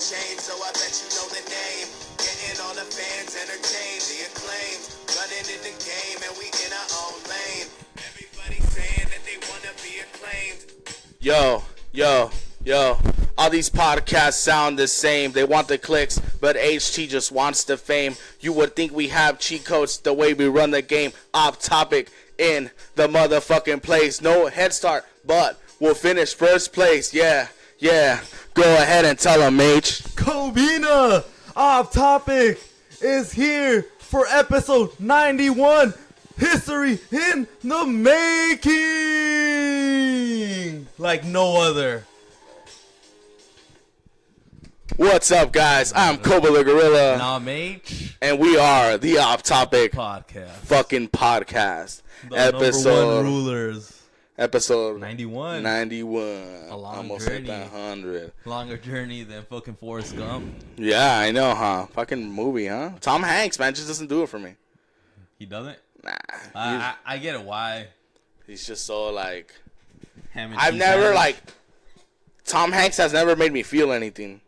change, so I bet you know the name. Getting all the fans entertained, the acclaim. Running in the game and we in our own lane. Everybody saying that they wanna be acclaimed. Yo. All these podcasts sound the same. They want the clicks, but HT just wants the fame. You would think we have cheat codes the way we run the game. Off topic in the motherfucking place. No head start, but we'll finish first place. Yeah. Go ahead and tell them, H. Koba, Off Topic is here for episode 91. History in the making. Like no other. What's up, guys? I'm Koba the Gorilla. And I'm H. And we are the Off Topic Podcast. Fucking podcast. The number one rulers. Episode 91. A long almost journey. hit that 100. Longer journey than fucking Forrest Gump. Yeah, I know, huh? Fucking movie, huh? Tom Hanks, man, just doesn't do it for me. He doesn't? Nah. I get it why. He's just so, like... I've Tom Hanks has never made me feel anything.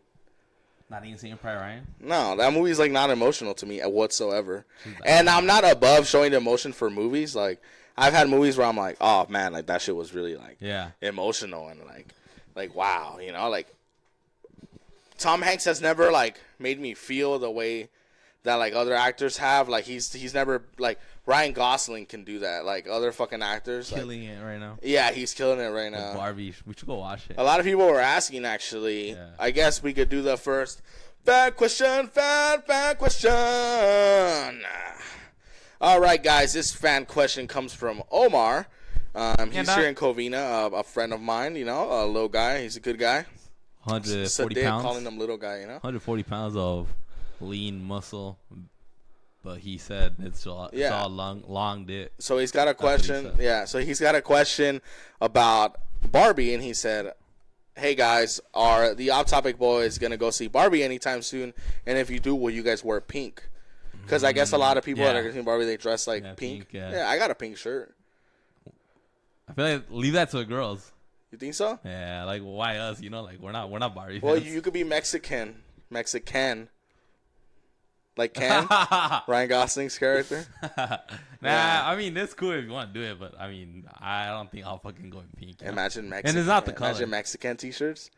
Not even seeing Private Ryan? No, that movie's, like, not emotional to me whatsoever. And I'm not above showing emotion for movies. Like, I've had movies where I'm like, oh, man, like, that shit was really, like, emotional and, like, wow, you know? Like, Tom Hanks has never, like, made me feel the way that, like, other actors have. Like, he's never, like, Ryan Gosling can do that. Like, other fucking actors. Killing it right now. Yeah, he's killing it right now. Barbie. We should go watch it. A lot of people were asking, actually. Yeah. I guess we could do the first fan question. All right, guys. This fan question comes from Omar. He's here in Covina, a friend of mine, you know, a little guy. He's a good guy. 140 pounds. Calling him little guy, you know. 140 pounds of lean muscle. But he said it's all long dick. So he's got a question. Yeah, so he's got a question about Barbie, and he said, hey, guys, are the Off Topic boys going to go see Barbie anytime soon? And if you do, will you guys wear pink? Because I guess a lot of people that are going to see Barbie, they dress like pink. Yeah, I got a pink shirt. I feel like leave that to the girls. You think so? Yeah, like why us? You know, like we're not Barbie Well, fans. you could be Mexiken. Like Ken? Ryan Gosling's character? I mean, it's cool if you want to do it, but I mean, I don't think I'll fucking go in pink. Imagine Mexican. And it's not the color. Imagine Mexican t-shirts.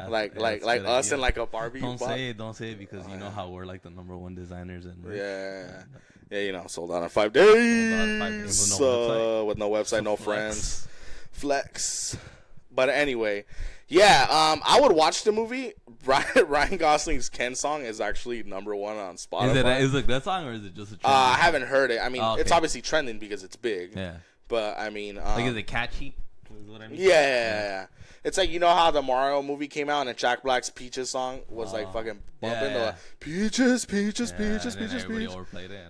Like us and like a Barbie. Don't say it because you know how we're like the number one designers and yeah, you know, sold out in 5 days. With no website, no friends. Flex. But anyway, yeah, I would watch the movie. Ryan Gosling's Ken song is actually number one on Spotify. Is it that song or is it just a trend? I haven't heard it. I mean, It's obviously trending because it's big. Yeah. But I mean, like, is it catchy? Is what I mean? Yeah. It's like, you know how the Mario movie came out and Jack Black's Peaches song was like fucking bumping? Yeah. Like, Peaches. Everybody overplayed it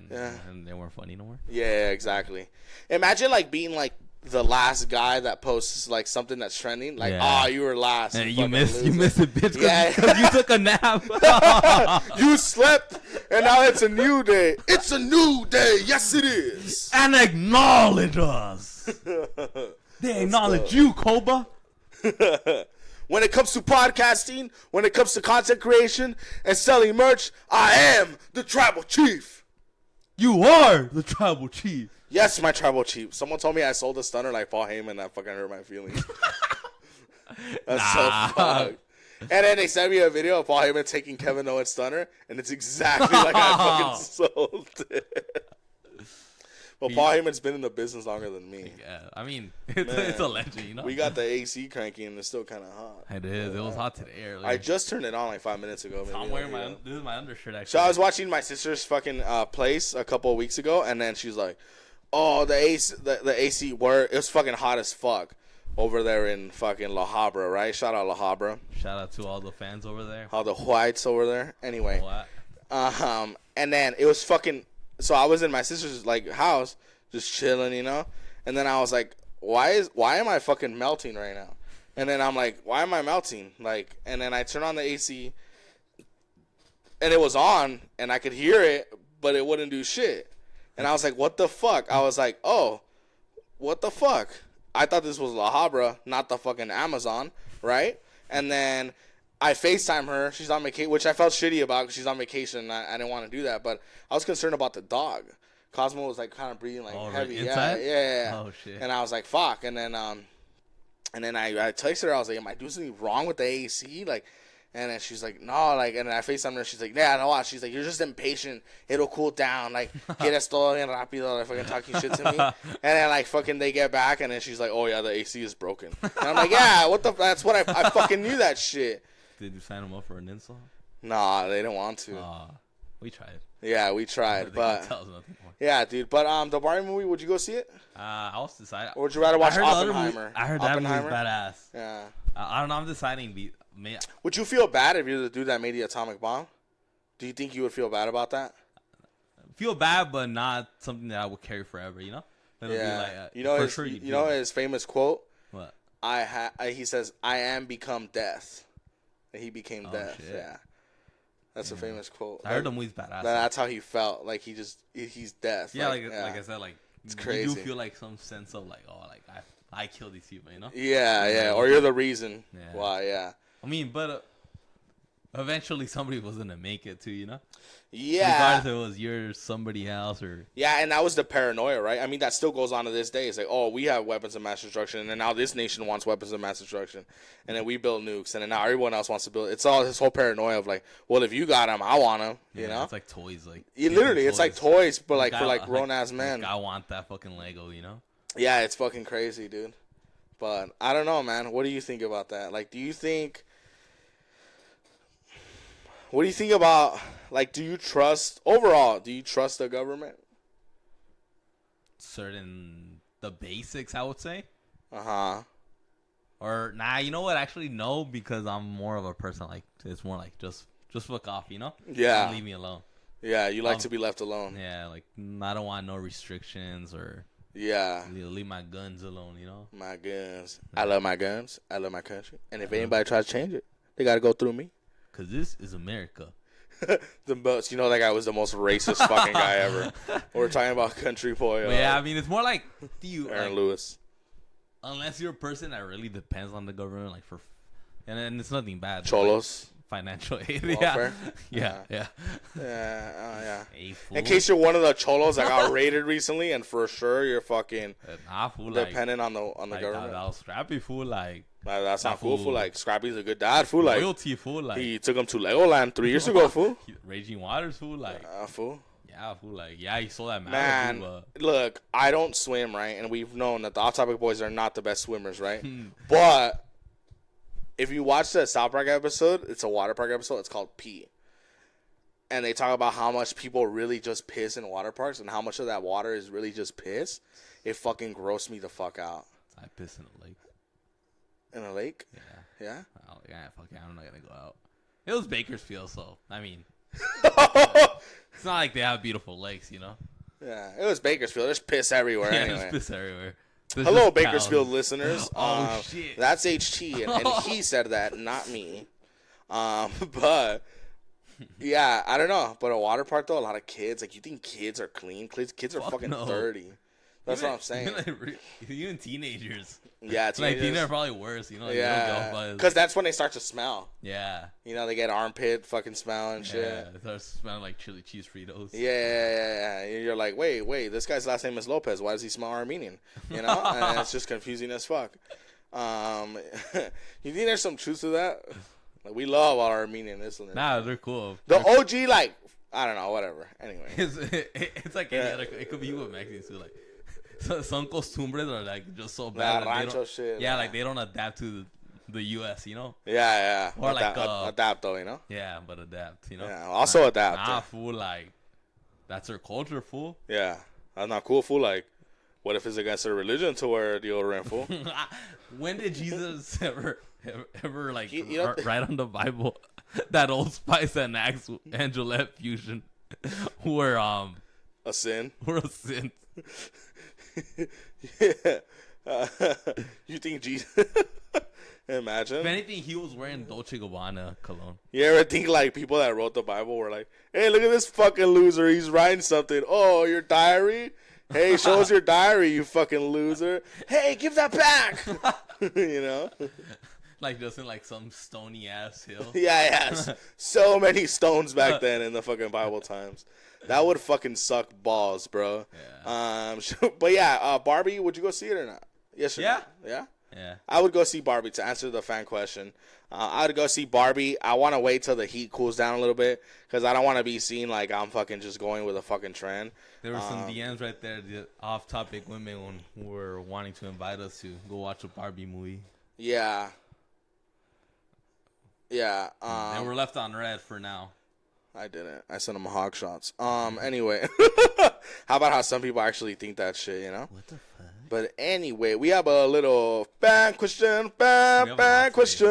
and they weren't funny no more. Yeah, exactly. Imagine like being like the last guy that posts like something that's trending. Like, you were last. You missed it, bitch. Because you took a nap. You slept and now it's a new day. It's a new day. Yes, it is. And acknowledge us. They acknowledge you, Koba. When it comes to podcasting, when it comes to content creation and selling merch, I am the tribal chief. You are the tribal chief. Yes, my tribal chief. Someone told me I sold a stunner like Paul Heyman. That fucking hurt my feelings. That's so fucked. And then they sent me a video of Paul Heyman taking Kevin Owens' stunner, and it's exactly like I fucking sold it. Well, Paul Heyman's been in the business longer than me. Yeah, I mean, it's a legend, you know? We got the AC cranking, and it's still kind of hot. It is. It was hot today earlier. I just turned it on like 5 minutes ago. I'm wearing this is my undershirt, actually. So I was watching my sister's fucking place a couple of weeks ago, and then she's like, oh, the AC, it was fucking hot as fuck over there in fucking La Habra, right? Shout out La Habra. Shout out to all the fans over there. All the whites over there. Anyway. And then it was fucking... So I was in my sister's like house, just chilling, you know. And then I was like, why am I fucking melting right now? And then I'm like, why am I melting? Like, and then I turn on the AC, and it was on, and I could hear it, but it wouldn't do shit. And I was like, what the fuck? I was like, oh, what the fuck? I thought this was La Habra, not the fucking Amazon, right? And then I FaceTime her. She's on vacation, which I felt shitty about because she's on vacation. And I didn't want to do that, but I was concerned about the dog. Cosmo was like kind of breathing like heavy. Inside? Yeah. Oh shit. And I was like, fuck. And then I texted her. I was like, am I doing something wrong with the AC? Like, and then she's like, no. Like, and then I FaceTimed her. She's like, yeah, no. She's like, you're just impatient. It'll cool down. Like, quieres todo bien rápido. Like, fucking talking shit to me. And then like fucking they get back, and then she's like, oh yeah, the AC is broken. And I'm like, yeah, what the? That's what I fucking knew that shit. Did you sign him up for an install? Nah, they didn't want to. We tried. Yeah, we tried, but yeah, dude. But the Barbie movie, would you go see it? I was deciding. Or would you rather watch Oppenheimer? I heard that movie was badass. Yeah. I don't know. I'm deciding. Would you feel bad if you're the dude that made the atomic bomb? Do you think you would feel bad about that? Feel bad, but not something that I would carry forever. You know? It'll be like, you know his famous quote. What? He says, "I am become death." And he became death. Shit. Yeah. That's a famous quote. I heard the movie's badass. That's how he felt. Like he's death. Yeah, like I said, like it's crazy. You do feel like some sense of like, oh, like I killed these people, you know? Yeah. Or you're the reason why. Yeah. I mean, but eventually somebody was gonna make it too, you know? Yeah. Regardless if it was yours, somebody else, or and that was the paranoia, right? I mean, that still goes on to this day. It's like, oh, we have weapons of mass destruction, and then now this nation wants weapons of mass destruction, and then we build nukes, and then now everyone else wants to build. It's all this whole paranoia of like, well, if you got them, I want them. You know, it's like toys, like literally, it's like toys, but like for like grown ass men. Like, I want that fucking Lego, you know? Yeah, it's fucking crazy, dude. But I don't know, man. What do you think about that? Like, what do you think about, like, do you trust the government? The basics, I would say. Uh-huh. Or, nah, you know what? Actually, no, because I'm more of a person, like, it's more like, just fuck off, you know? Yeah. Don't leave me alone. Yeah, you like to be left alone. Yeah, like, I don't want no restrictions or... Yeah. Leave my guns alone, you know? My guns. I love my guns. I love my country. And if anybody tries to change it, they got to go through me. Because this is America. The most, that guy was the most racist fucking guy ever. We're talking about country boy. Yeah, I mean, it's more like Aaron Lewis. Unless you're a person that really depends on the government, like and it's nothing bad. Cholos. Like financial aid. Welfare. Yeah. In case you're one of the cholos that got raided recently, and for sure you're fucking dependent on the government. That was scrappy, fool. Like. That's not cool, fool. Like, Scrappy's a good dad, fool. Like, loyalty, fool. Like, he took him to Legoland 3 years ago, fool. Raging Waters, fool. Like, fool. Yeah, fool. Like, yeah, he saw that man. Look, I don't swim, right? And we've known that the Off Topic boys are not the best swimmers, right? But if you watch the South Park episode, it's a water park episode. It's called Pee. And they talk about how much people really just piss in water parks and how much of that water is really just piss. It fucking grossed me the fuck out. I piss in a lake. In a lake? Yeah? I'm not gonna go out. It was Bakersfield, so, I mean, it's not like they have beautiful lakes, you know? Yeah, it was Bakersfield. There's piss everywhere anyway. There's piss everywhere. Hello, Bakersfield listeners. Shit. That's HT, and he said that, not me. But, yeah, I don't know. But a water park, though, a lot of kids. Like, you think kids are clean? Kids are fucking dirty. That's what I'm saying. Even teenagers. Yeah, teenagers. Teenagers are probably worse, you know? Yeah, because that's when they start to smell. Yeah. They get armpit fucking smell and shit. Yeah, it starts smelling like chili cheese Fritos. Yeah. You're like, wait, this guy's last name is Lopez. Why does he smell Armenian? And it's just confusing as fuck. You think there's some truth to that? Like, we love our Armenian listeners. Nah, they're cool. The OG, like, I don't know, whatever. Anyway. It's like any other, it could be you with Mexicans too, like. Some costumbres are like just so bad. Rancho shit. Yeah, like they don't adapt to the U.S. You know. Yeah. Or adapt though, Yeah, but adapt, Yeah, also adapt. Nah, fool. Like that's their culture, fool. Yeah, that's not cool, fool. Like, what if it's against their religion to wear deodorant, fool? When did Jesus ever like write on the Bible that Old Spice and Axe and Gillette fusion were a sin? Were a sin. Yeah. You think Jesus... Imagine. If anything, he was wearing Dolce & Gabbana cologne. You ever think, like, people that wrote the Bible were like, hey, look at this fucking loser. He's writing something. Oh, your diary? Hey, show us your diary, you fucking loser. Hey, give that back. Like just in like some stony ass hill. Yeah. So many stones back then in the fucking Bible times. That would fucking suck balls, bro. Yeah. But yeah, Barbie, would you go see it or not? Yes or no? Yeah? Yeah. I would go see Barbie to answer the fan question. I would go see Barbie. I want to wait till the heat cools down a little bit because I don't want to be seen like I'm fucking just going with a fucking trend. There were some DMs right there, the off-topic women who were wanting to invite us to go watch a Barbie movie. Yeah. And we're left on red for now. I didn't. I sent them hog shots. Anyway. How about how some people actually think that shit, you know? What the fuck? But anyway, we have a little fan question. Fan question.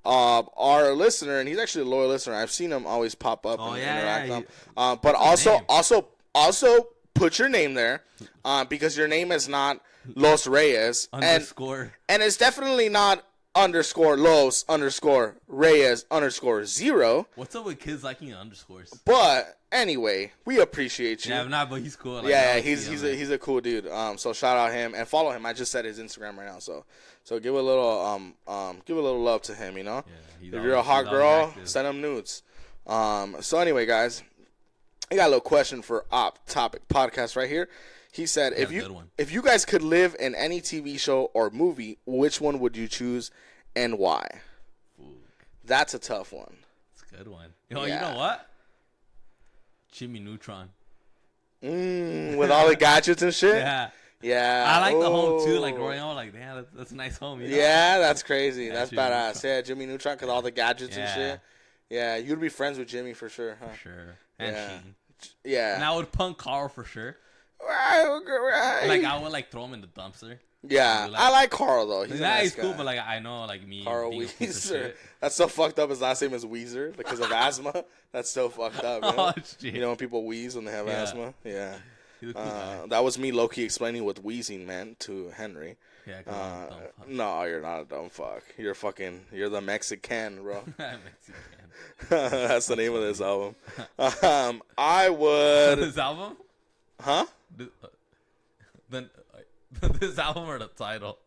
Our listener, and he's actually a loyal listener. I've seen him always pop up and interact with him. But also put your name there, because your name is not Los Reyes. Underscore. And it's definitely not _ Los _ Reyes _0. What's up with kids liking underscores? But anyway, we appreciate you. Yeah, but he's cool. Like, yeah, he's a cool dude. So shout out him and follow him. I just said his Instagram right now. So give a little love to him. You know, if you're a hot girl, send him nudes. So anyway, guys, I got a little question for Op Topic Podcast right here. He said, if you guys could live in any TV show or movie, which one would you choose and why? Ooh. That's a tough one. It's a good one. You know what? Jimmy Neutron. With all the gadgets and shit? Yeah. I like the home, too. Like, growing up, like, damn, that's a nice home. You know? Yeah, that's crazy. That's Jimmy badass. Neutron. Yeah, Jimmy Neutron, because all the gadgets and shit. Yeah, you'd be friends with Jimmy for sure, huh? For sure. And Sheen. Yeah. And I would punk Carl for sure. Right. Like, I would, like, throw him in the dumpster. Yeah, I like Carl, though. He's a nice guy. Cool, but, like, I know, like, me Carl being Weezer. That's so fucked up. His last name is Weezer because of asthma. That's so fucked up, man. Oh, shit. You know when people wheeze when they have asthma? Yeah. That was me low-key explaining what wheezing meant to Henry. Yeah, 'cause I'm a dumb fuck. No, you're not a dumb fuck. You're the Mexiken, bro. Mexiken. That's the name of this album. I would... This album? Huh? This album or the title?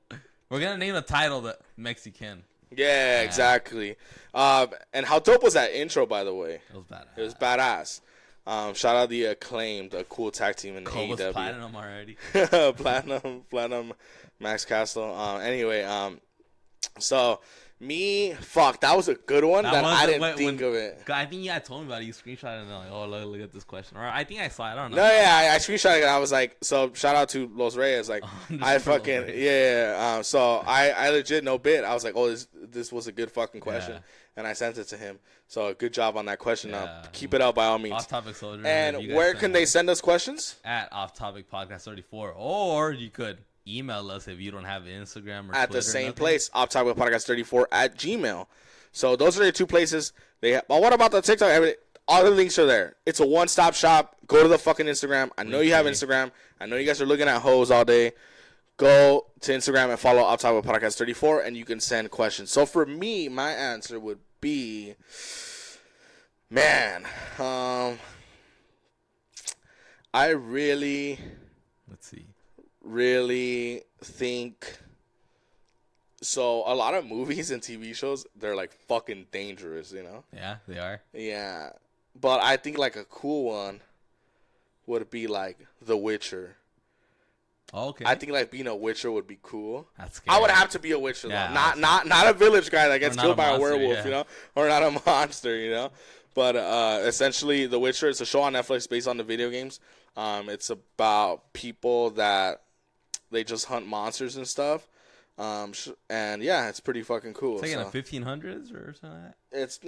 We're gonna name the title the Mexiken. Yeah, exactly. And how dope was that intro, by the way? It was badass. Shout out the Acclaimed, a cool tag team in Koba's AEW. platinum already. platinum, Max Castle. Anyway, so that was a good one I didn't think of it. I think I told me about it. You screenshot it and like, oh, look at this question. Or I think I saw it. I don't know. No, yeah, I screenshot it and I was like, so shout out to Los Reyes. Like, I fucking, so I legit no bit. I was like, oh, this was a good fucking question. Yeah. And I sent it to him. So good job on that question. Keep it up by all means. Off Topic Soldier. And where can they send us questions? At Off Topic Podcast 34. Or you could email us if you don't have Instagram or at Twitter, the same place, optopicpodcast34 at Gmail. So those are the two places. But what about the TikTok? All the links are there. It's a one-stop shop. Go to the fucking Instagram. I know you have Instagram. I know you guys are looking at hoes all day. Go to Instagram and follow optopicpodcast34, and you can send questions. So for me, my answer would be, man, I really... Let's see. Really think so. A lot of movies and TV shows, they're like fucking dangerous, you know? Yeah, they are. Yeah, but I think like a cool one would be like The Witcher. Oh, okay. I think like being a Witcher would be cool. That's scary. I would have to be a Witcher, though. Not a village guy that gets killed by a werewolf, you know, or not a monster, you know. But essentially, The Witcher, it's a show on Netflix based on the video games. It's about people that they just hunt monsters and stuff. And yeah, it's pretty fucking cool. It's like in the 1500s or something like that? It's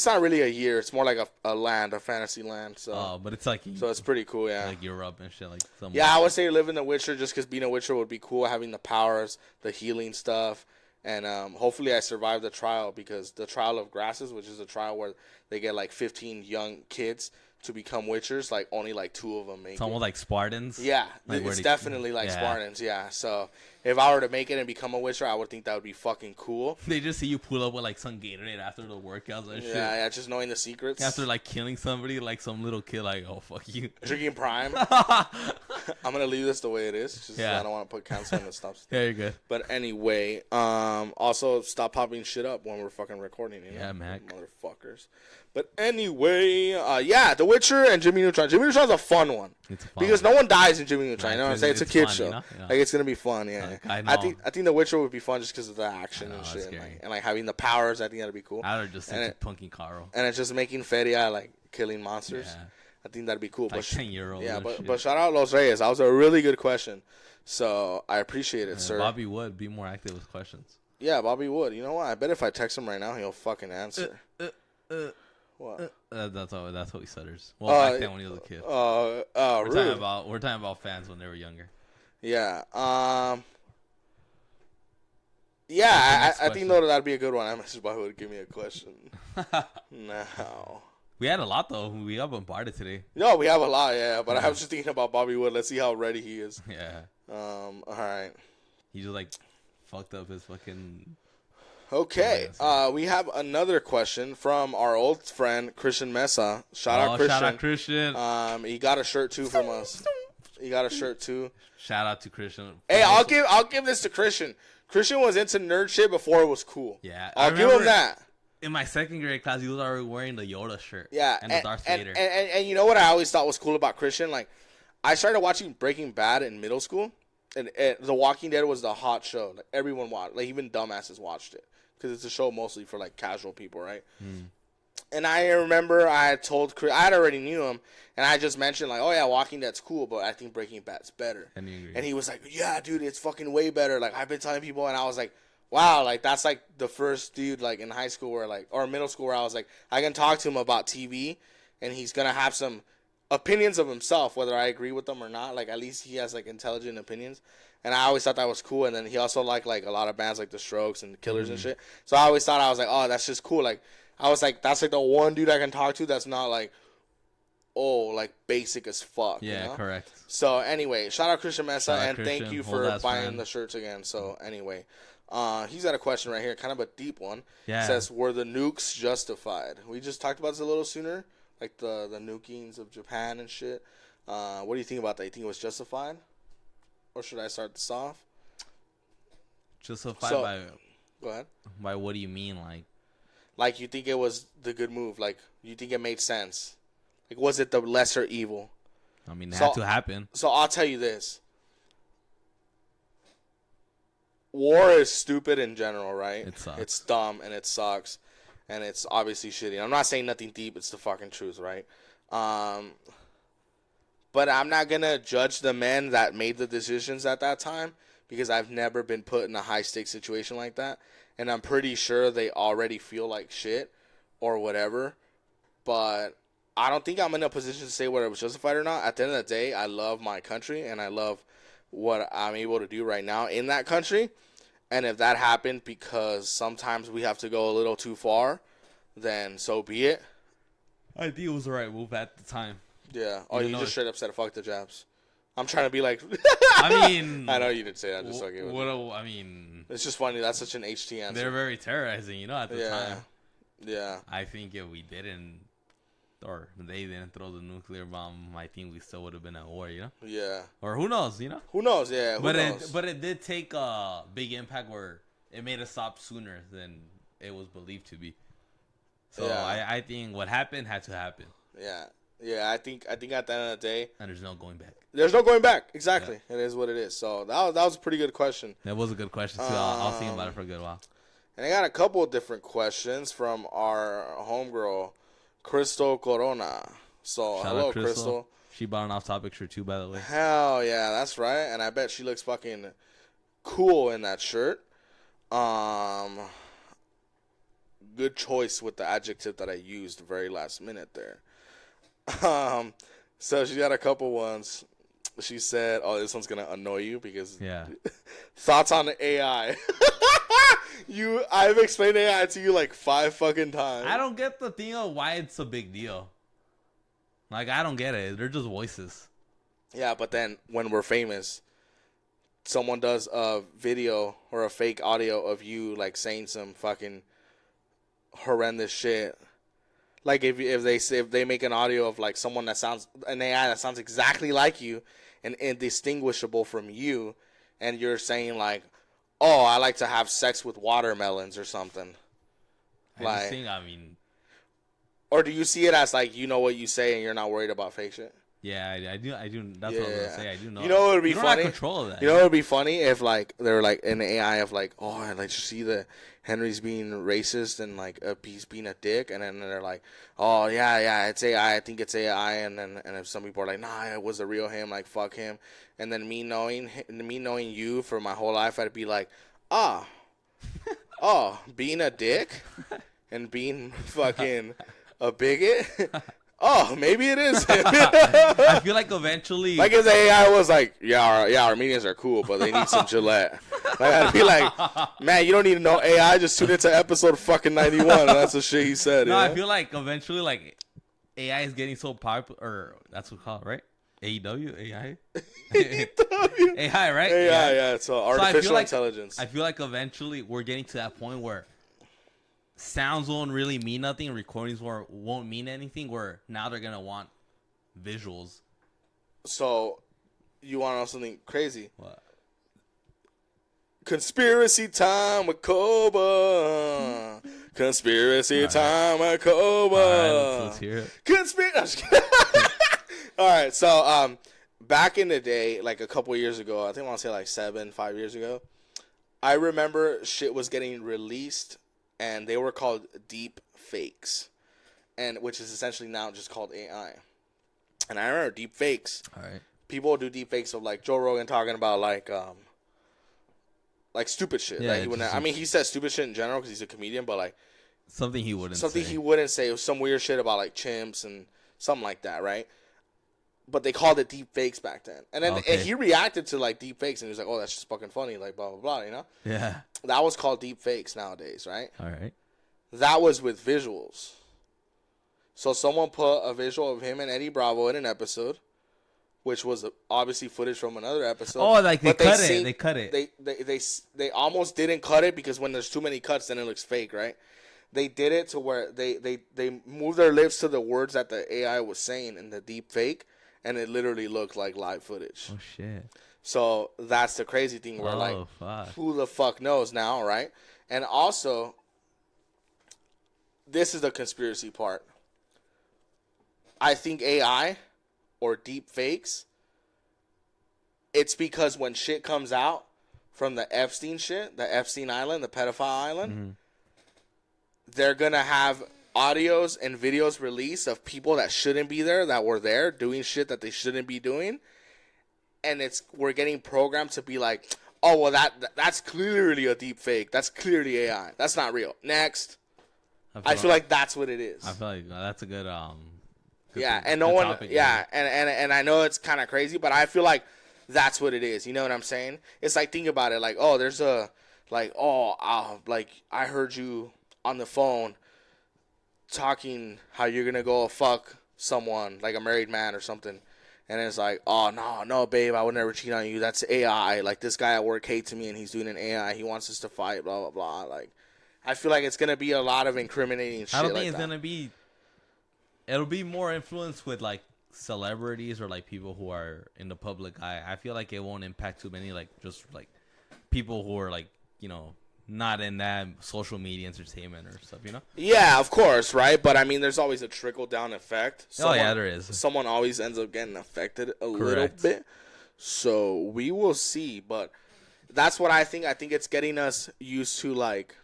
not really a year. It's more like a fantasy land. So. But it's like... So it's pretty cool, yeah. Like Europe and shit. Like I would say live in The Witcher just because being a Witcher would be cool, having the powers, the healing stuff. And hopefully I survive the trial, because the trial of grasses, which is a trial where they get like 15 young kids to become Witchers, like only like 2 of them make it. It's almost like Spartans. Yeah, like it's definitely like Spartans. Yeah, so if I were to make it and become a Witcher, I would think that would be fucking cool. They just see you pull up with like some Gatorade after the workouts and shit. Yeah, just knowing the secrets. After like killing somebody, like some little kid, like, oh fuck you. Drinking Prime. I'm gonna leave this the way it is. Just I don't want to put cancer in the stuff. Yeah, you're good. But anyway, also stop popping shit up when we're fucking recording. You know? Yeah, Mac. Motherfuckers. But anyway, The Witcher and Jimmy Neutron. Jimmy Neutron's a fun one. It's fun because no one dies in Jimmy Neutron. You know what I'm saying? It's a kid fun, show. You know? Yeah. Like it's gonna be fun. Yeah. I think The Witcher would be fun just because of the action and shit, and like having the powers. I think that'd be cool. I would just think punking Carl. And it's just making feria, like killing monsters. Yeah. I think that'd be cool. Like 10-year-old. Yeah, but shout out Los Reyes. That was a really good question. So I appreciate it, sir. Bobby would be more active with questions. Yeah, Bobby would. You know what? I bet if I text him right now, he'll fucking answer. What? That's what he stutters. Well, back then when he was a kid. We're talking about fans when they were younger. Yeah. I think that'd be a good one. I messaged Bobby would give me a question. No. We had a lot though. We got bombarded today. No, we have a lot, but I was just thinking about Bobby Wood. Let's see how ready he is. Yeah. All right. He just like fucked up his fucking. Okay. We have another question from our old friend Christian Mesa. Shout out Christian. He got a shirt too from us. Shout out to Christian. Hey, I'll give this to Christian. Christian was into nerd shit before it was cool. Yeah. I'll give him that. In my second grade class, he was already wearing the Yoda shirt. Yeah. And the Darth Vader. And you know what I always thought was cool about Christian? Like, I started watching Breaking Bad in middle school. And The Walking Dead was the hot show. Like, everyone watched. Like, even dumbasses watched it. Because it's a show mostly for, like, casual people, right? Mm. And I remember I had already knew him. And I just mentioned, like, oh, yeah, Walking Dead's cool. But I think Breaking Bad's better. And he was like, yeah, dude, it's fucking way better. Like, I've been telling people. And I was like, wow, like that's like the first dude like in high school or middle school where I was like, I can talk to him about TV and he's gonna have some opinions of himself, whether I agree with them or not. Like at least he has like intelligent opinions. And I always thought that was cool. And then he also liked like a lot of bands like The Strokes and The Killers and shit. So I always thought I was like, oh, that's just cool. Like I was like, that's like the one dude I can talk to that's not like, oh, like basic as fuck. Yeah, you know? Correct. So anyway, shout out Christian Mesa and thank you for buying the shirts again. So anyway. He's got a question right here, kind of a deep one. Yeah. It says, were the nukes justified? We just talked about this a little sooner, like the nukings of Japan and shit. What do you think about that? You think it was justified? Or should I start this off? Justified by... Go ahead. By what do you mean, like? Like, you think it was the good move? Like, you think it made sense? Like, was it the lesser evil? I mean, it had to happen. So I'll tell you this. War is stupid in general, right? It sucks. It's dumb and it sucks. And it's obviously shitty. I'm not saying nothing deep. It's the fucking truth, right? But I'm not going to judge the men that made the decisions at that time because I've never been put in a high-stakes situation like that. And I'm pretty sure they already feel like shit or whatever. But I don't think I'm in a position to say whether it was justified or not. At the end of the day, I love my country and I love what I'm able to do right now in that country. And if that happened because sometimes we have to go a little too far, then so be it. I think it was the right move at the time. Yeah. Oh, you just straight up said, fuck the Japs. I'm trying to be like... I mean... I know you didn't say that. Just like I mean... It's just funny. That's such an HT answer. They're very terrorizing, at the time. Yeah. I think if we didn't... Or they didn't throw the nuclear bomb, I think we still would have been at war, Yeah. Or who knows, Who knows, yeah. But it did take a big impact where it made us stop sooner than it was believed to be. So yeah. I think what happened had to happen. Yeah. Yeah, I think at the end of the day... And there's no going back. There's no going back. Exactly. Yeah. It is what it is. So that was a pretty good question. That was a good question, too. I'll think about it for a good while. And I got a couple of different questions from our homegirl... Crystal Corona. So, hello, Crystal. She bought an off-topic shirt, too, by the way. Hell yeah, that's right. And I bet she looks fucking cool in that shirt. Good choice with the adjective that I used very last minute there. So she got a couple ones. She said, oh, this one's going to annoy you because... Yeah. Thoughts on the AI. I've explained AI to you like 5 fucking times. I don't get the thing of why it's a big deal. Like, I don't get it. They're just voices. Yeah, but then when we're famous, someone does a video or a fake audio of you like saying some fucking horrendous shit. Like if they make an audio of like someone that sounds an AI that sounds exactly like you and indistinguishable from you, and you're saying like, "Oh, I like to have sex with watermelons" or something. I mean, or do you see it as like you know what you say and you're not worried about fake shit? Yeah, I do. That's what I was gonna say. I do know. You know what would be funny? You don't have control of that. You know what would be funny if like they're like an AI of like, oh, I like to see that Henry's being racist and like he's being a dick, and then they're like, oh yeah, it's AI. I think it's AI, and if some people are like, nah, it was the real him. Like fuck him, and then me knowing you for my whole life, I'd be like, oh, being a dick and being fucking a bigot. Oh, maybe it is him. I feel like eventually... Like if the AI was like, yeah, Armenians are cool, but they need some Gillette. Like, I'd be like, man, you don't need to know AI. Just tune into episode fucking 91. And that's the shit he said. No, I feel like eventually, like, AI is getting so popular. Or that's what we call it, right? AEW? AI? AEW. AI, right? AI, yeah. It's artificial intelligence. I feel like eventually we're getting to that point where sounds won't really mean nothing. Recordings won't mean anything. Where now they're gonna want visuals. So, you want to know something crazy? What? Conspiracy time with Koba. Conspiracy time with Koba. All right, let's hear it. Conspiracy. All right, so back in the day, like a couple years ago, I think I want to say like 5 years ago, I remember shit was getting released. And they were called deep fakes, and which is essentially now just called AI. And I remember deep fakes. All right. People do deep fakes of like Joe Rogan talking about like stupid shit. Yeah, I mean, he says stupid shit in general because he's a comedian, but like something he wouldn't say. It was some weird shit about like chimps and something like that, right? But they called it deep fakes back then. And then and he reacted to like deep fakes and he was like, "Oh, that's just fucking funny," like blah blah blah, you know? Yeah. That was called deep fakes nowadays, right? All right. That was with visuals. So someone put a visual of him and Eddie Bravo in an episode, which was obviously footage from another episode. Oh, like they cut it. They cut it. They almost didn't cut it because when there's too many cuts, then it looks fake, right? They did it to where they moved their lips to the words that the AI was saying in the deep fake, and it literally looked like live footage. Oh shit. So that's the crazy thing where fuck. Who the fuck knows now, right? And also, this is the conspiracy part. I think AI or deep fakes, it's because when shit comes out from the Epstein shit, the Epstein Island, the pedophile island, they're going to have audios and videos released of people that shouldn't be there, that were there, doing shit that they shouldn't be doing. And we're getting programmed to be like, oh, well, that's clearly a deep fake. That's clearly AI. That's not real. Next. I feel like that's what it is. I feel like that's a good yeah, and no one topic, yeah, and I know it's kind of crazy, but I feel like that's what it is. You know what I'm saying? It's like, think about it, like, oh, there's a like, like I heard you on the phone talking how you're going to go fuck someone, like a married man or something. And it's like, oh, no, babe, I would never cheat on you. That's AI. Like, this guy at work hates me and he's doing an AI. He wants us to fight, blah, blah, blah. Like, I feel like it's going to be a lot of incriminating shit. I don't think it's going to be. It'll be more influenced with, like, celebrities or, like, people who are in the public eye. I feel like it won't impact too many, like, just, like, people who are, like, you know, not in that social media entertainment or stuff, you know? Yeah, of course, right? But, I mean, there's always a trickle-down effect. There is. Someone always ends up getting affected a little bit. So, we will see. But that's what I think. I think it's getting us used to, like,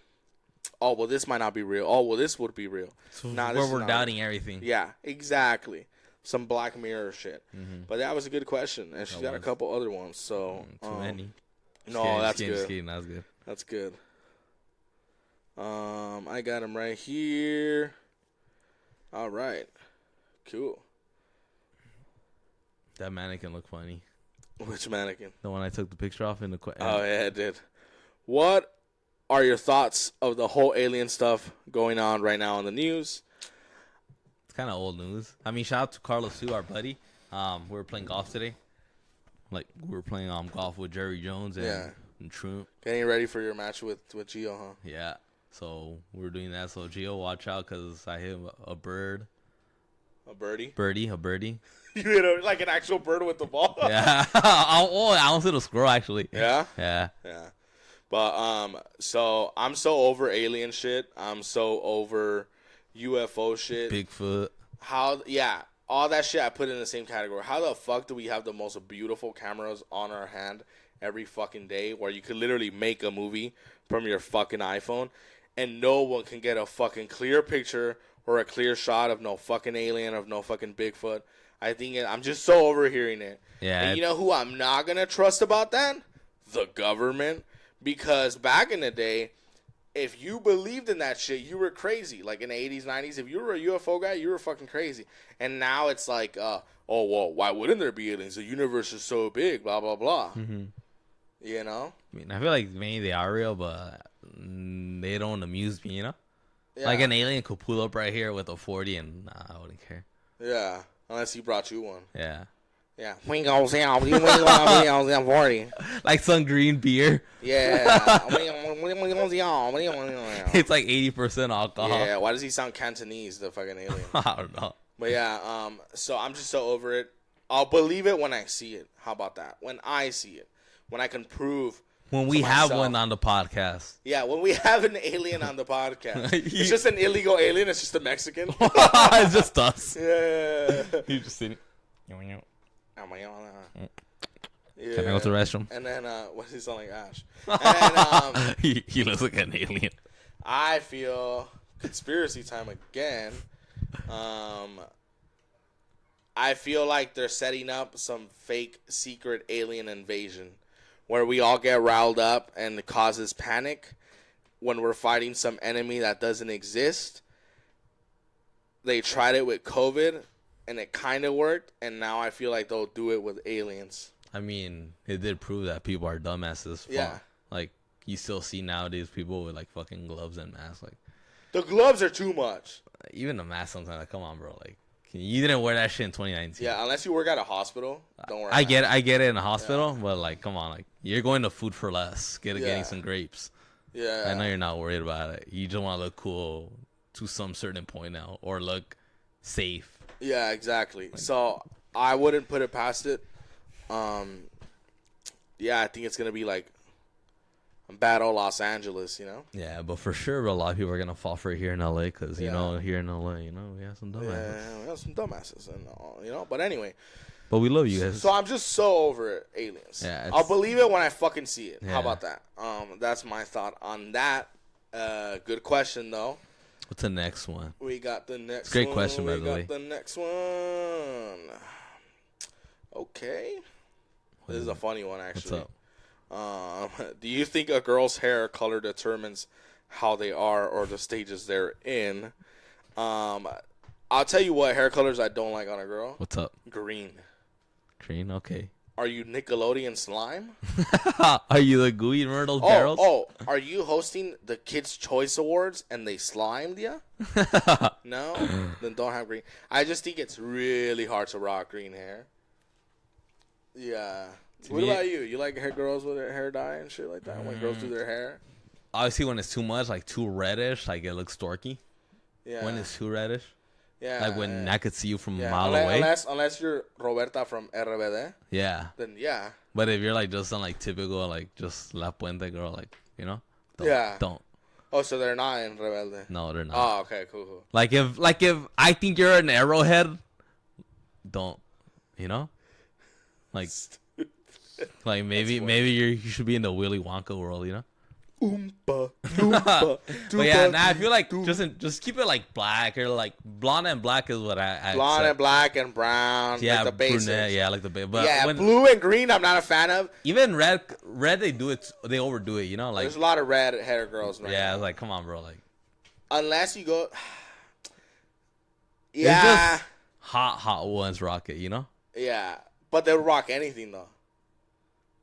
oh, well, this might not be real. Oh, well, this would be real. So where we're doubting everything. Yeah, exactly. Some Black Mirror shit. Mm-hmm. But that was a good question. And she's got a couple other ones. So too many. No, that's good. That's good. That's good. I got him right here. All right. Cool. That mannequin looked funny. Which mannequin? The one I took the picture off in the... Oh, yeah, it did. What are your thoughts of the whole alien stuff going on right now in the news? It's kind of old news. I mean, shout out to Carlos too, our buddy. We were playing golf today. Like we were playing golf with Jerry Jones and Trump. Getting ready for your match with Gio, huh? Yeah. So we were doing that. So Gio, watch out because I hit a bird. A birdie? A birdie. You hit like an actual bird with the ball? Yeah. I almost hit a squirrel, actually. Yeah? Yeah. Yeah. But, so I'm so over alien shit. I'm so over UFO shit. Bigfoot. All that shit I put in the same category. How the fuck do we have the most beautiful cameras on our hand every fucking day where you could literally make a movie from your fucking iPhone and no one can get a fucking clear picture or a clear shot of no fucking alien, of no fucking Bigfoot? I'm just so overhearing it. Yeah. And you know who I'm not going to trust about that? The government. Because back in the day, if you believed in that shit, you were crazy. Like in the 80s, 90s, if you were a UFO guy, you were fucking crazy. And now it's like, oh, well, why wouldn't there be aliens? The universe is so big, blah, blah, blah. Mm-hmm. You know? I mean, I feel like maybe they are real, but they don't amuse me, you know? Yeah. Like an alien could pull up right here with a 40 and I wouldn't care. Yeah, unless he brought you one. Yeah. Yeah. We go down. We go down 40. Like some green beer. Yeah. It's like 80% alcohol. Yeah, why does he sound Cantonese, the fucking alien? I don't know. But yeah, so I'm just so over it. I'll believe it when I see it. How about that? When I see it. When I can prove. When we have one on the podcast. Yeah, when we have an alien on the podcast. It's just an illegal alien. It's just a Mexican. It's just us. Yeah. You just sitting. Yeah. Can I go to the restroom? And then, what does he sound like, Ash? And then, he looks like an alien. I feel conspiracy time again. I feel like they're setting up some fake secret alien invasion where we all get riled up and it causes panic when we're fighting some enemy that doesn't exist. They tried it with COVID and it kind of worked, and now I feel like they'll do it with aliens. I mean, it did prove that people are dumbasses. Yeah. Like, you still see nowadays people with, like, fucking gloves and masks. Like, the gloves are too much. Even the mask sometimes, like, come on, bro. Like, you didn't wear that shit in 2019. Yeah, unless you work at a hospital, don't wear a I mask. get it in a hospital, but, like, come on. Like, you're going to Food for Less, getting some grapes. Yeah. I know you're not worried about it. You just want to look cool to some certain point now, or look safe. Yeah, exactly. So I wouldn't put it past it. Yeah, I think it's gonna be like Battle Los Angeles, you know. Yeah, but for sure, a lot of people are gonna fall for it here in LA because you know here in LA, you know, we have some dumbasses. Yeah, we have some dumbasses, and you know. But anyway. But we love you guys. So I'm just so over it, aliens. Yeah, I'll believe it when I fucking see it. Yeah. How about that? That's my thought on that. Good question though. What's the next one? We got the next. It's a great question, by the way. We got the next one. Okay. This is a funny one, actually. What's up? Do you think a girl's hair color determines how they are or the stages they're in? I'll tell you what hair colors I don't like on a girl. What's up? Green. Green, okay. Are you Nickelodeon slime? Are you the gooey? Remember those barrels? Oh, are you hosting the Kids' Choice Awards and they slimed you? No? Then don't have green. I just think it's really hard to rock green hair. Yeah. What about you? You like girls with their hair dye and shit like that? When girls do their hair? Obviously, when it's too much, like too reddish, like it looks storky. Yeah. When it's too reddish. Yeah. Like when I could see you from a mile away. Unless you're Roberta from RBD. Yeah. Then yeah. But if you're like just on like typical like just La Puente girl, like, you know? Don't. Oh, so they're not in Rebelde? No, they're not. Oh, okay, cool. Like if I think you're an Arrowhead, don't. You know? Like like maybe you should be in the Willy Wonka world, you know? Oompa, loompa, but yeah, I feel like just keep it like black or like blonde and black is what I blonde accept. And black and brown. Yeah, like the basics. brunette. Yeah, like the basics. But yeah, blue and green, I'm not a fan of. Even red they do it. They overdo it. You know, like there's a lot of red hair girls. Right yeah, now. like come on, bro. Like unless you go. Yeah. Just hot ones rock it. You know. Yeah, but they'll rock anything though.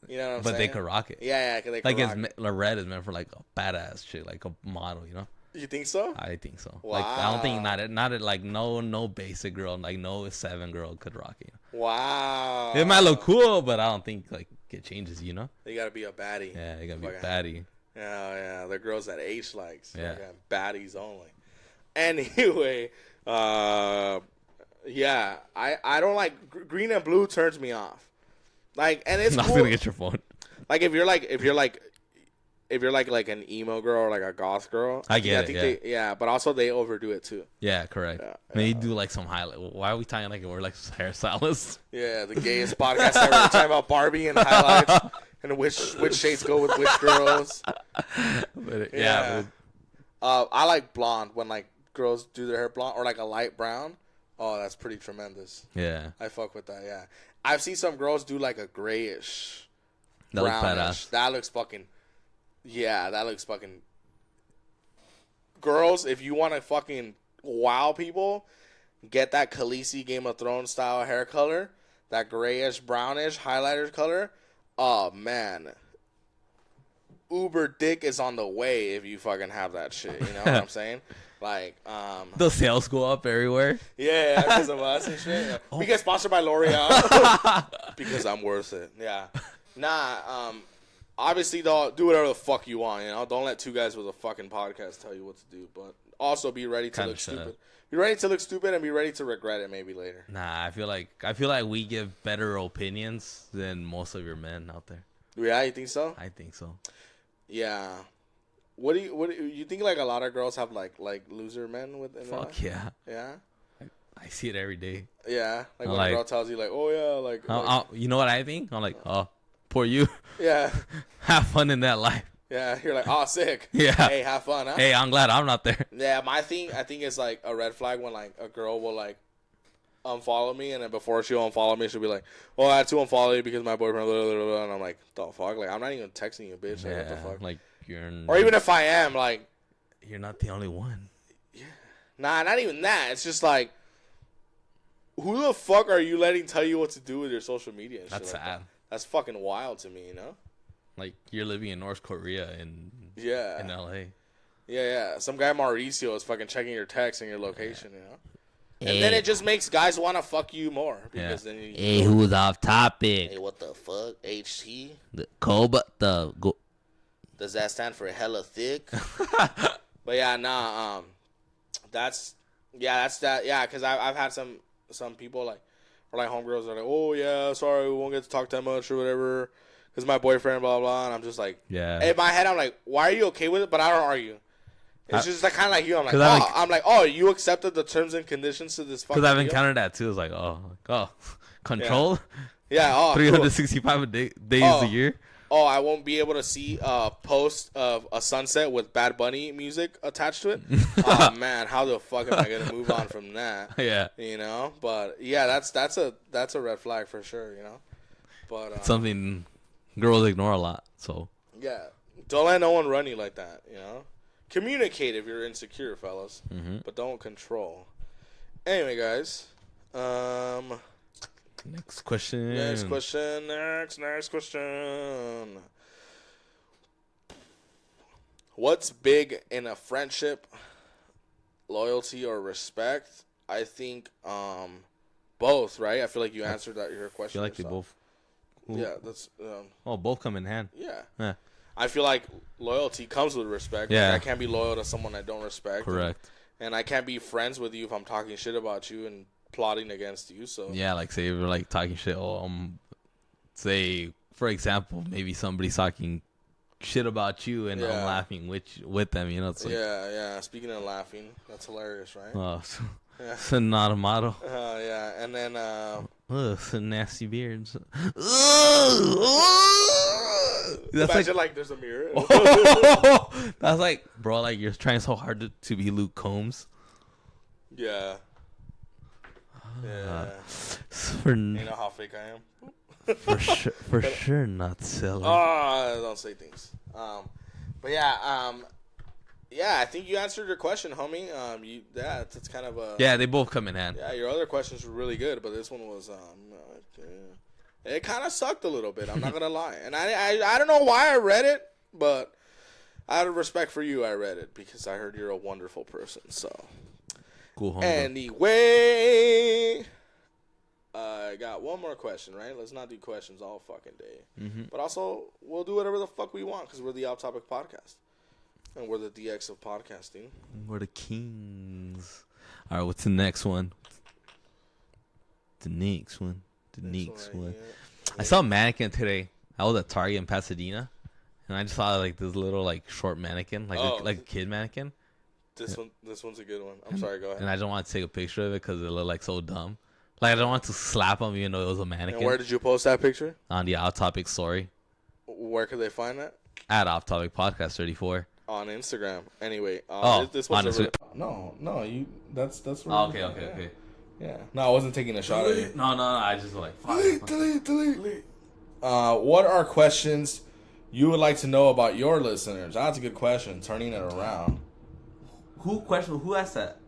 You know what I'm saying? But they could rock it. Yeah, they could like rock it. Red is meant for like a badass shit, like a model, you know? You think so? I think so. Wow. Like I don't think not like no basic girl, like no 7 girl could rock it. Wow. It might look cool, but I don't think like it changes. You know? They gotta be a baddie. Yeah, they gotta be a baddie. Yeah. The girls that H likes. Yeah. Like, baddies only. Anyway, yeah, I don't like green and blue. Turns me off. Like, and it's not cool. gonna get your phone. Like if you're like an emo girl or like a goth girl, I think they, but also they overdo it too. Yeah, correct. Yeah, Maybe do like some highlight. Why are we talking like we're like hairstylists? Yeah, the gayest podcast ever. We're talking about Barbie and highlights and which shades go with which girls. But I like blonde when like girls do their hair blonde or like a light brown. Oh, that's pretty tremendous. Yeah, I fuck with that. Yeah, I've seen some girls do like a grayish, brownish. That looks fucking. Yeah, that looks fucking. Girls, if you want to fucking wow people, get that Khaleesi Game of Thrones style hair color, that grayish, brownish highlighter color. Oh man, Uber dick is on the way if you fucking have that shit. You know what I'm saying? Like, the sales go up everywhere. Yeah, because of us and shit. Yeah. Oh. We get sponsored by L'Oreal because I'm worth it. Yeah, obviously, though, do whatever the fuck you want. You know, don't let two guys with a fucking podcast tell you what to do. But also, be ready to look stupid. Be ready to look stupid and be ready to regret it maybe later. Nah, I feel like we give better opinions than most of your men out there. Yeah, you think so? I think so. Yeah. What do you think? Like a lot of girls have like loser men with. Fuck yeah. Yeah. I see it every day. Yeah, like when a girl tells you like, oh yeah, like you know what I think? I'm like, oh, poor you. Yeah. Have fun in that life. Yeah, you're like, oh, sick. Yeah. Hey, have fun, huh? Hey, I'm glad I'm not there. Yeah, I think it's like a red flag when like a girl will like unfollow me, and then before she'll unfollow me, she'll be like, "Oh, I had to unfollow you because my boyfriend." Blah, blah, blah, and I'm like, "The fuck?" Like, I'm not even texting you, bitch. Like, what the fuck? Like or even if I am, like, you're not the only one. Yeah. Nah, not even that. It's just like, who the fuck are you letting tell you what to do with your social media? And That's shit like sad. That? That's fucking wild to me, you know. Like you're living in North Korea in LA. Yeah. Some guy Mauricio is fucking checking your text and your location, you know. And then it just makes guys want to fuck you more because then you. Hey, who's off topic? Hey, what the fuck? HT. The Koba Does that stand for hella thick? But yeah, that's that. Yeah, because I've had some people like, or like homegirls are like, oh yeah, sorry, we won't get to talk that much or whatever, because my boyfriend, blah blah. And I'm just like, yeah. In my head, I'm like, why are you okay with it? But I don't argue. It's just like kind of like you. I'm like, oh, you accepted the terms and conditions to this fucking. Because I've encountered that too. It's like, control. Yeah. 365 days a year. Oh, I won't be able to see a post of a sunset with Bad Bunny music attached to it. Oh man, how the fuck am I gonna move on from that? Yeah, you know. But yeah, that's a red flag for sure. You know. But it's something girls ignore a lot. So yeah, don't let no one run you like that. You know. Communicate if you're insecure, fellas, but don't control. Anyway, guys. Next question. Next question. What's big in a friendship? Loyalty or respect? I think both, right? I feel like you answered your question. I feel like they both. Yeah, that's. Both come in hand. Yeah. I feel like loyalty comes with respect. Yeah. Like I can't be loyal to someone I don't respect. Correct. And I can't be friends with you if I'm talking shit about you and plotting against you. So yeah, like say we're like talking shit. Say for example, maybe somebody's talking shit about you and I'm laughing with them. You know, it's like, yeah. Speaking of laughing, that's hilarious, right? It's not a model. Yeah, and then some nasty beards. That's imagine like there's a mirror. That's like, bro, like you're trying so hard to be Luke Combs. Yeah. You know how fake I am. for sure not selling. Don't say things. But yeah, I think you answered your question, homie. It's kind of a. Yeah, they both come in hand. Yeah, your other questions were really good, but this one was it kind of sucked a little bit. I'm not gonna lie, and I don't know why I read it, but out of respect for you, I read it because I heard you're a wonderful person. So, Cool, homie. anyway, I got one more question, right? Let's not do questions all fucking day. Mm-hmm. But also, we'll do whatever the fuck we want because we're the Off Topic Podcast. And we're the DX of podcasting. We're the kings. All right, what's the next one? The next one. Yeah. I saw a mannequin today. I was at Target in Pasadena, and I just saw like this little like short mannequin, like a kid mannequin. This one's a good one. I'm sorry, go ahead. And I don't want to take a picture of it because it looked like so dumb. Like I don't want to slap him even though it was a mannequin. And where did you post that picture? On the Off Topic story. Where could they find that? At Off Topic Podcast 34. On Instagram. Anyway, this was on Instagram. No, you. That's. Okay. Yeah. No, I wasn't taking a shot at you. No. I just like. Delete. What are questions you would like to know about your listeners? That's a good question. Turning it around. Who asked that?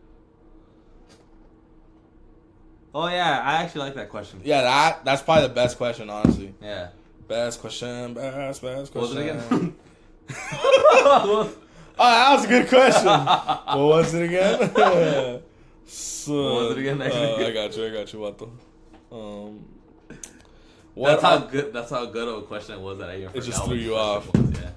Oh yeah, I actually like that question. Yeah, that's probably the best question, honestly. Yeah. Best question. Best question. What was it again? Oh, that was a good question. What was it again? So, what was it again? I got you, Vato. That's how good of a question it was that I even forgot. It just threw you off. Yeah.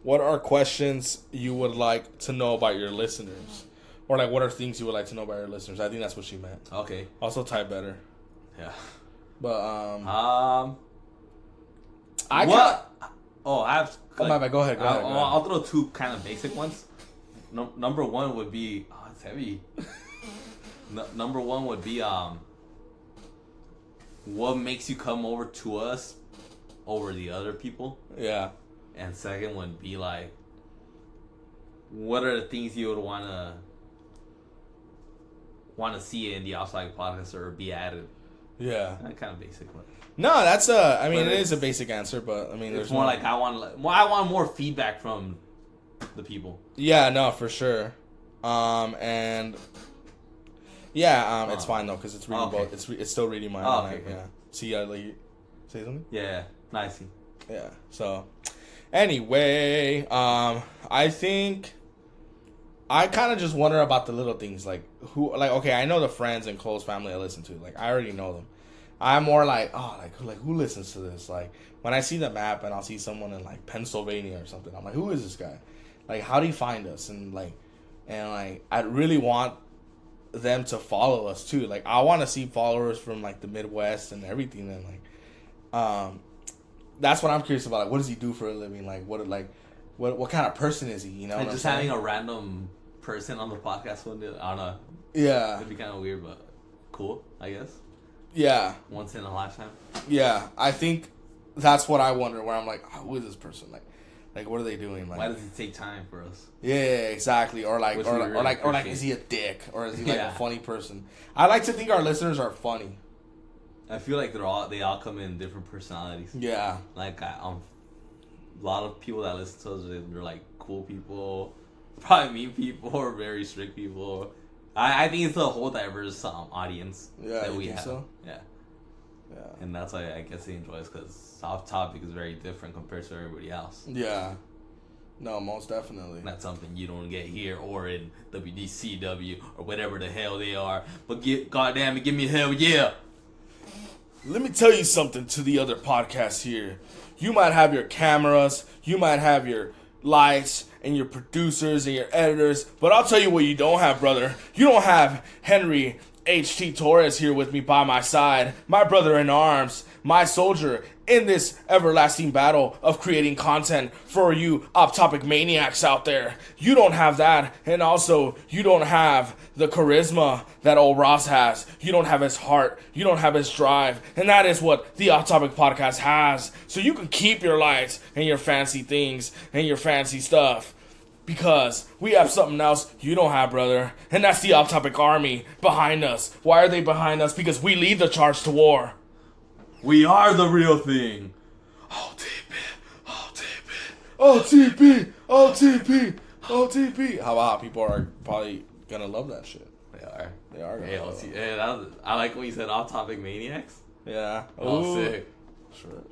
What are questions you would like to know about your listeners? Or like, what are things you would like to know about your listeners? I think that's what she meant. Okay. Also type better. Yeah. But I what? I have. Like, my bad. Go ahead. I'll throw two kind of basic ones. Number one would be it's heavy. Number one would be what makes you come over to us over the other people? Yeah. And second would be like, what are the things you would wanna see in the outside podcast or be added? Yeah. That kind of basic one. No, that's I mean, it is a basic answer, but I mean, there's more like I want more feedback from the people. Yeah, no, for sure. And yeah, it's fine though because it's reading both. It's still reading mine. Okay. Yeah. See, like, say something. Yeah, nice. Yeah. So, anyway, I think I kind of just wonder about the little things, like okay, I know the friends and close family I listen to, like I already know them. I'm more like, who listens to this? Like when I see the map and I'll see someone in like Pennsylvania or something, I'm like, who is this guy? Like, how do you find us? And I really want them to follow us too. Like I want to see followers from like the Midwest and everything. And like, that's what I'm curious about. Like, what does he do for a living? Like, what kind of person is he? You know, and just having a random person on the podcast one day, I don't know. Yeah, it'd be kind of weird, but cool, I guess. Yeah. Once in a lifetime. Yeah, I think that's what I wonder. Where I'm like, who is this person? Like, what are they doing? Like, why does it take time for us? Yeah, exactly. Or like, is he a dick? Or is he like a funny person? I like to think our listeners are funny. I feel like they all come in different personalities. Yeah. Like a lot of people that listen to us, they're like cool people, probably mean people, or very strict people. I think it's a whole diverse audience that we have. So? Yeah. And that's why I guess they enjoy us because Off Topic is very different compared to everybody else. Yeah. No, most definitely. Not something you don't get here or in WDCW or whatever the hell they are. But goddamn it, give me hell yeah. Let me tell you something to the other podcasts here. You might have your cameras, you might have your lights and your producers and your editors, but I'll tell you what you don't have, brother. You don't have Henry H.T. Torres here with me by my side, my brother in arms, my soldier in this everlasting battle of creating content for you off-topic maniacs out there. You don't have that, and also you don't have the charisma that old Ross has. You don't have his heart. You don't have his drive, and that is what the Off-Topic Podcast has. So you can keep your lights and your fancy things and your fancy stuff. Because we have something else you don't have, brother. And that's the Off-Topic Army behind us. Why are they behind us? Because we lead the charge to war. We are the real thing. OTP. How people are probably gonna love that shit. They are. They are gonna love it. Hey, I like what you said, Off-Topic Maniacs. Yeah. Oh, sick. Sure.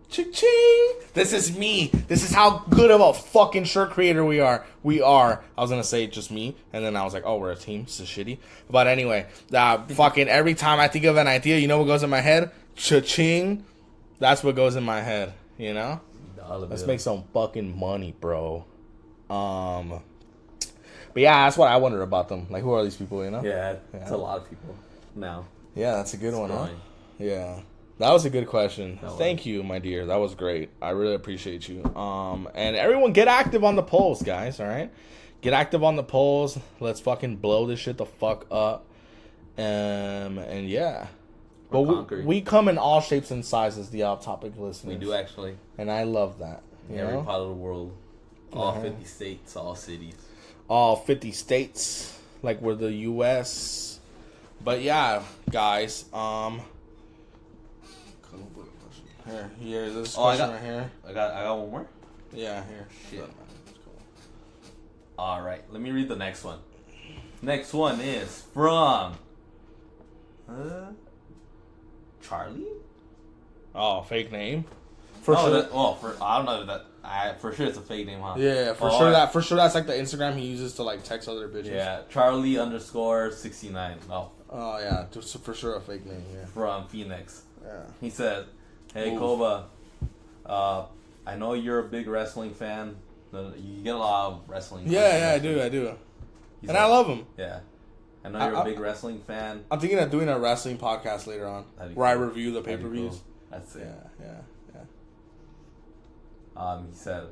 Cha-ching! This is me. This is how good of a fucking shirt creator we are. We are. I was gonna say just me, and then I was like, oh, we're a team. This is shitty. But anyway, fucking every time I think of an idea, you know what goes in my head? Cha-ching! That's what goes in my head. You know? Let's make some fucking money, bro. But yeah, that's what I wonder about them. Like, who are these people? You know? Yeah, it's a lot of people now. Yeah, that's a good one, huh? Yeah. That was a good question. Thank you, my dear. That was great. I really appreciate you. And everyone get active on the polls, guys, all right? Get active on the polls. Let's fucking blow this shit the fuck up. And yeah. But we come in all shapes and sizes, the off-topic listeners. We do, actually. And I love that. Every part of the world. All 50 states, all cities. All 50 states. Like we're the U.S. But yeah, guys, here's this question right here. I got one more? Yeah, here. Shit. Alright, let me read the next one. Next one is from Charlie? Oh, fake name? I don't know that. For sure it's a fake name, huh? Yeah, for sure that's like the Instagram he uses to like text other bitches. Yeah, Charlie _69. Oh yeah, for sure a fake name. Yeah. From Phoenix. Yeah. He said, "Hey Koba, I know you're a big wrestling fan. You get a lot of wrestling. Yeah, I do. And I love him. Yeah, I know you're a big wrestling fan. I'm thinking of doing a wrestling podcast later on where I review the pay-per-views. Cool. That's it. Yeah. He said,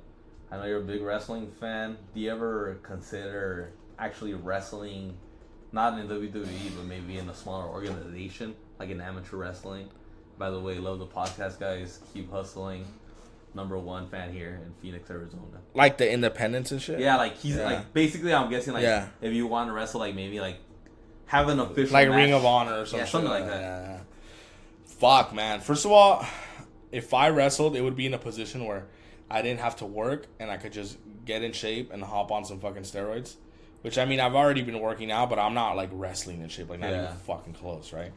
I know you're a big wrestling fan. Do you ever consider actually wrestling, not in WWE, but maybe in a smaller organization, like in amateur wrestling? By the way, love the podcast, guys. Keep hustling. #1 fan here in Phoenix, Arizona. Like the independents and shit? Yeah, like he's like basically I'm guessing like if you want to wrestle, like maybe like have an official like match. Ring of Honor or something. Yeah, something like that. Yeah. Fuck, man. First of all, if I wrestled, it would be in a position where I didn't have to work and I could just get in shape and hop on some fucking steroids. Which, I mean, I've already been working out, but I'm not like wrestling and shit. Like, not even fucking close, right?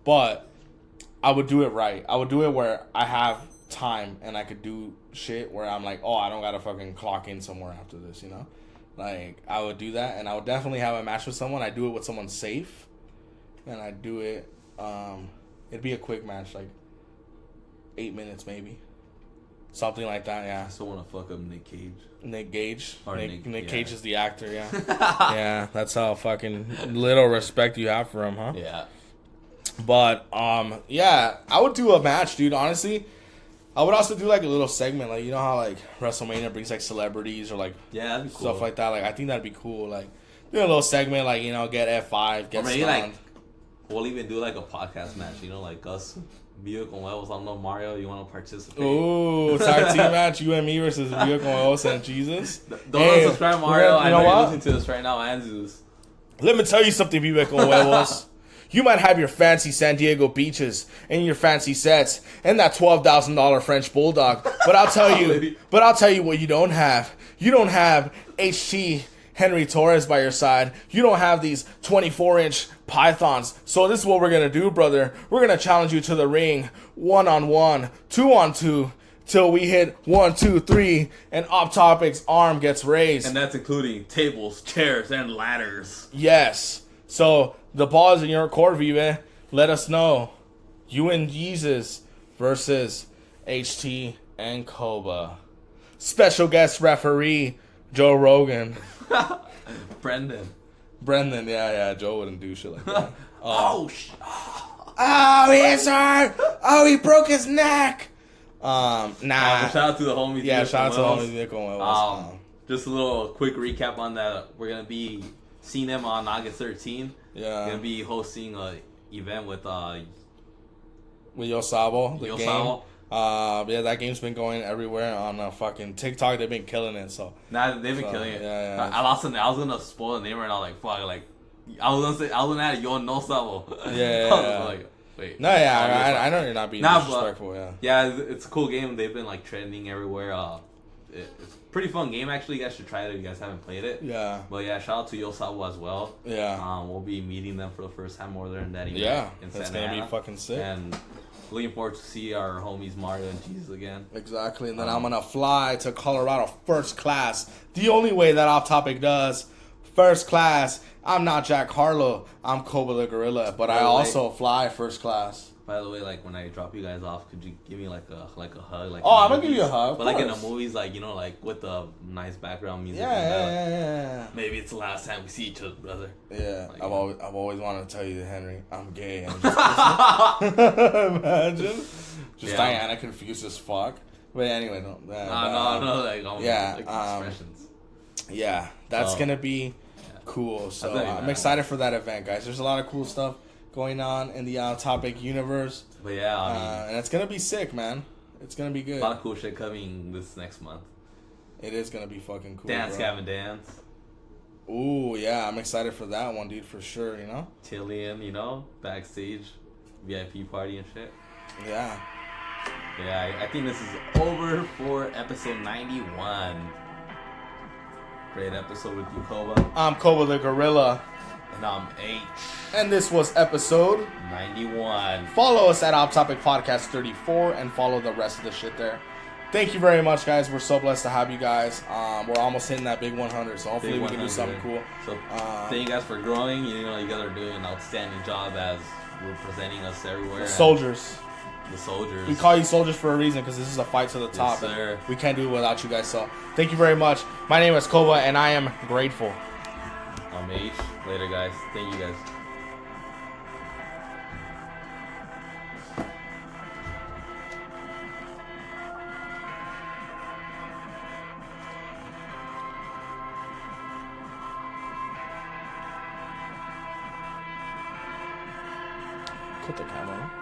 But I would do it right. I would do it where I have time and I could do shit where I'm like, oh, I don't gotta fucking clock in somewhere after this, you know? Like, I would do that, and I would definitely have a match with someone. I'd do it with someone safe, and I'd do it, it'd be a quick match, like 8 minutes maybe. Something like that, yeah. I still want to fuck up Nick Cage. Nick Gage? Or Nick Cage is the actor, yeah. Yeah, that's how fucking little respect you have for him, huh? Yeah. But, yeah, I would do a match, dude, honestly. I would also do, like, a little segment. Like, you know how, like, WrestleMania brings, like, celebrities or, like, that'd be cool. Stuff like that. Like, I think that'd be cool. Like, do a little segment, like, you know, get F5, get or maybe, stunned. like, we'll even do, like, a podcast match, you know, like us, Vio con Huevos. I don't know, Mario, you want to participate? Ooh, tag team match, you and me versus Vio con Huevos and Jesus. Don't subscribe, Mario. I know you're listening to this right now, and Zeus. Let me tell you something, Vio con Huevos. You might have your fancy San Diego beaches and your fancy sets and that $12,000 French bulldog, but I'll tell you what you don't have. You don't have HT Henry Torres by your side. You don't have these 24-inch pythons. So this is what we're gonna do, brother. We're gonna challenge you to the ring, 1-on-1, 2-on-2, till we hit 1, 2, 3, and Op Topic's arm gets raised. And that's including tables, chairs, and ladders. Yes. So the ball is in your court, Vive. Let us know. You and Jesus versus HT and Koba. Special guest referee, Joe Rogan. Brendan, yeah. Joe wouldn't do shit like that. Oh, he's hurt. Oh, he broke his neck. Nah. Shout out to the homies. Yeah, shout out to the homies. Just a little quick recap on that. We're going to be seeing them on August 13th. Yeah. Gonna be hosting a event with Yo Sabo, the Yo game. Sabo. Yeah, that game's been going everywhere on fucking TikTok. They've been killing it. So they've been killing it. Yeah. I was gonna spoil the name and I was like, fuck, like I was gonna add Yo No Sabo. Yeah. I was like, wait. No, yeah, I know you're not being disrespectful. Yeah, it's a cool game. They've been like trending everywhere. It's a pretty fun game actually. You guys should try it if you guys haven't played it. Yeah. But yeah, shout out to Yo Sabo as well. Yeah. We'll be meeting them for the first time over there in that event. Yeah. In That's Santa gonna Ana. be fucking sick. And looking forward to see our homies Mario and Jesus again. Exactly, and then I'm gonna fly to Colorado first class. The only way that Off Topic does first class. I'm not Jack Harlow. I'm Koba the Gorilla, but I also fly first class. By the way, like when I drop you guys off, could you give me like a hug? Like I'm gonna give you a hug. But like in the movies, like like with the nice background music. Yeah. Maybe it's the last time we see each other, brother. Yeah, like, I've always wanted to tell you, Henry, I'm gay. I'm just imagine, just Diana confused as fuck. But anyway, no, like expressions. Yeah, that's gonna be cool. So I'm excited for that event, guys. There's a lot of cool stuff going on in the Topic universe. But yeah, I mean, and it's gonna be sick, man. It's gonna be good. A lot of cool shit coming this next month. It is gonna be fucking cool. Dance, Gavin, dance. Ooh, yeah, I'm excited for that one, dude, for sure. You know, Tillian, backstage, VIP party and shit. Yeah. Yeah, I think this is over for episode 91. Great episode with you, Koba. I'm Koba the Gorilla. And I'm H. And this was episode 91. Follow us at Off Topic Podcast 34 and follow the rest of the shit there. Thank you very much, guys. We're so blessed to have you guys. We're almost hitting that big 100, so hopefully we can do something cool. So thank you guys for growing. You guys are doing an outstanding job as representing us everywhere. The soldiers. The soldiers. We call you soldiers for a reason because this is a fight to the top. Yes, sir. We can't do it without you guys. So thank you very much. My name is Koba, and I am grateful. I'm H. Later, guys. Thank you, guys. Put the camera on.